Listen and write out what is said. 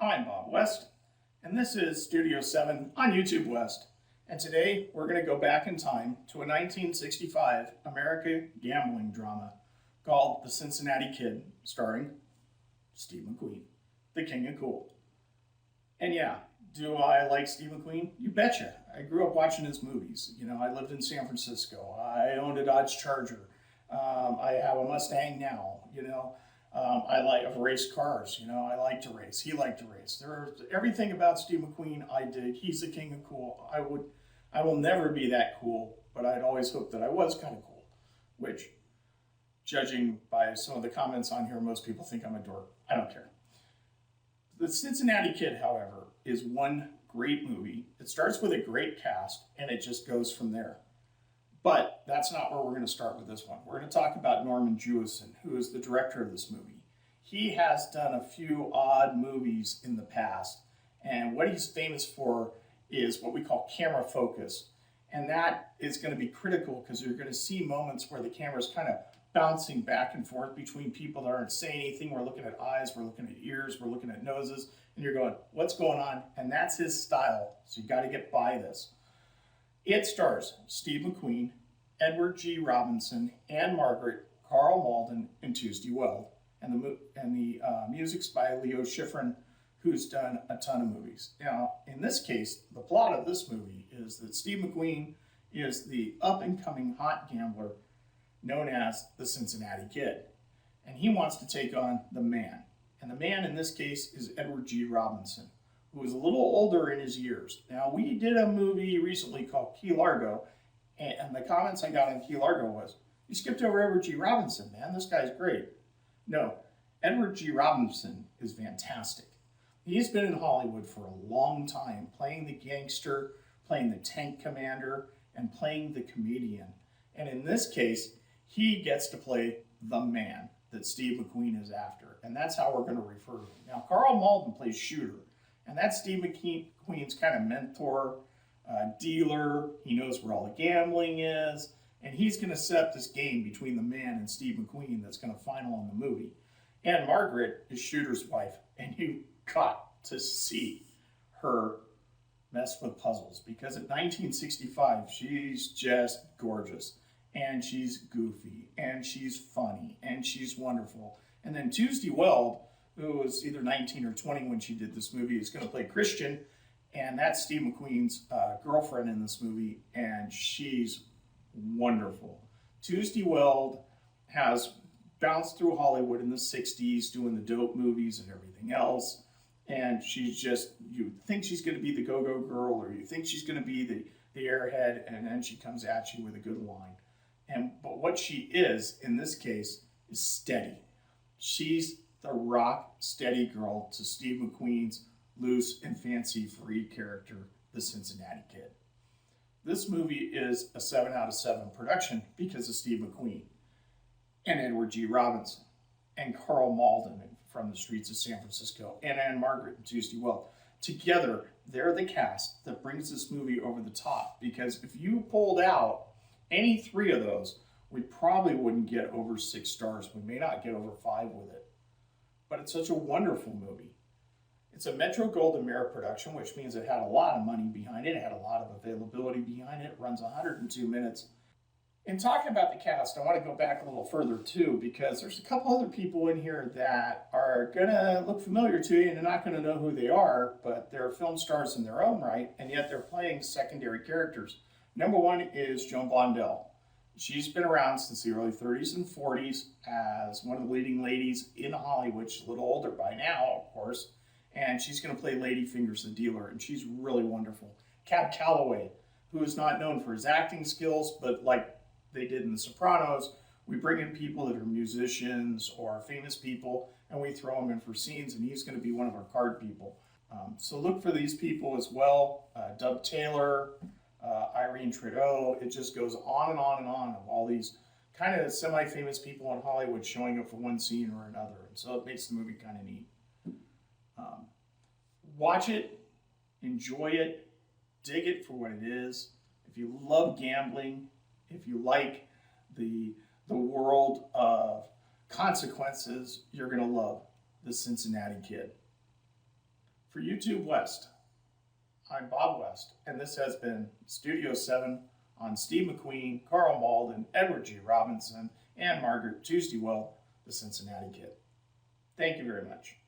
I'm Bob West, and this is Studio 7 on YouTube West. And today we're going to go back in time to a 1965 American gambling drama called The Cincinnati Kid, starring Steve McQueen, the King of Cool. And yeah, do I like Steve McQueen? You betcha. I grew up watching his movies. You know, I lived in San Francisco. I owned a Dodge Charger. I have a Mustang now, I've raced cars, I like to race. He liked to race. Everything about Steve McQueen I dig. He's the king of cool. I will never be that cool, but I'd always hoped that I was kind of cool, which, judging by some of the comments on here, most people think I'm a dork. I don't care. The Cincinnati Kid, however, is one great movie. It starts with a great cast, and it just goes from there. But that's not where we're going to start with this one. We're going to talk about Norman Jewison, who is the director of this movie. He has done a few odd movies in the past, and what he's famous for is what we call camera focus. And that is going to be critical because you're going to see moments where the camera is kind of bouncing back and forth between people that aren't saying anything. We're looking at eyes, we're looking at ears, we're looking at noses, and you're going, what's going on? And that's his style, so you got to get by this. It stars Steve McQueen, Edward G. Robinson, Anne Margaret, Karl Malden, and Tuesday Weld. And the music's by Leo Schifrin, who's done a ton of movies. Now, in this case, the plot of this movie is that Steve McQueen is the up-and-coming hot gambler known as the Cincinnati Kid. And he wants to take on the man. And the man in this case is Edward G. Robinson, who is a little older in his years. Now, we did a movie recently called Key Largo, and the comments I got on Key Largo was, you skipped over Edward G. Robinson, man, this guy's great. No, Edward G. Robinson is fantastic. He's been in Hollywood for a long time, playing the gangster, playing the tank commander, and playing the comedian. And in this case, he gets to play the man that Steve McQueen is after. And that's how we're going to refer to him. Now, Karl Malden plays Shooter. And that's Steve McQueen's kind of mentor, dealer. He knows where all the gambling is. And he's going to set up this game between the man and Steve McQueen that's going to final in the movie. Anne Margaret is Shooter's wife. And you got to see her mess with puzzles. Because in 1965, she's just gorgeous. And she's goofy. And she's funny. And she's wonderful. And then Tuesday Weld, who was either 19 or 20 when she did this movie, is going to play Christian. And that's Steve McQueen's girlfriend in this movie. And she's wonderful. Tuesday Weld has bounced through Hollywood in the 60s doing the dope movies and everything else. And she's just, you think she's going to be the go-go girl, or you think she's going to be the airhead, and then she comes at you with a good line. But what she is, in this case, is steady. She's the rock steady girl to Steve McQueen's loose and fancy-free character, the Cincinnati Kid. This movie is a 7 out of 7 production because of Steve McQueen and Edward G. Robinson and Karl Malden from the streets of San Francisco and Anne Margaret and Tuesday Weld. Together, they're the cast that brings this movie over the top, because if you pulled out any three of those, we probably wouldn't get over 6 stars. We may not get over 5 with it. But it's such a wonderful movie. It's a Metro-Goldwyn-Mayer production, which means it had a lot of money behind it. It had a lot of availability behind it. It runs 102 minutes. In talking about the cast, I want to go back a little further too, because there's a couple other people in here that are going to look familiar to you, and you're not going to know who they are, but they're film stars in their own right, and yet they're playing secondary characters. Number one is Joan Blondell. She's been around since the early 30s and 40s as one of the leading ladies in Hollywood. She's a little older by now, of course. And she's going to play Lady Fingers the Dealer, and she's really wonderful. Calloway, who is not known for his acting skills, but like they did in The Sopranos, we bring in people that are musicians or famous people, and we throw them in for scenes, and he's going to be one of our card people. So look for these people as well. Doug Taylor, Irene Trudeau. It just goes on and on and on of all these kind of semi-famous people in Hollywood showing up for one scene or another. And so it makes the movie kind of neat. Watch it, enjoy it, dig it for what it is. If you love gambling, if you like the world of consequences, you're going to love The Cincinnati Kid. For YouTube West, I'm Bob West, and this has been Studio 7 on Steve McQueen, Karl Malden, Edward G. Robinson, and Margaret Tuesday Weld, the Cincinnati Kid. Thank you very much.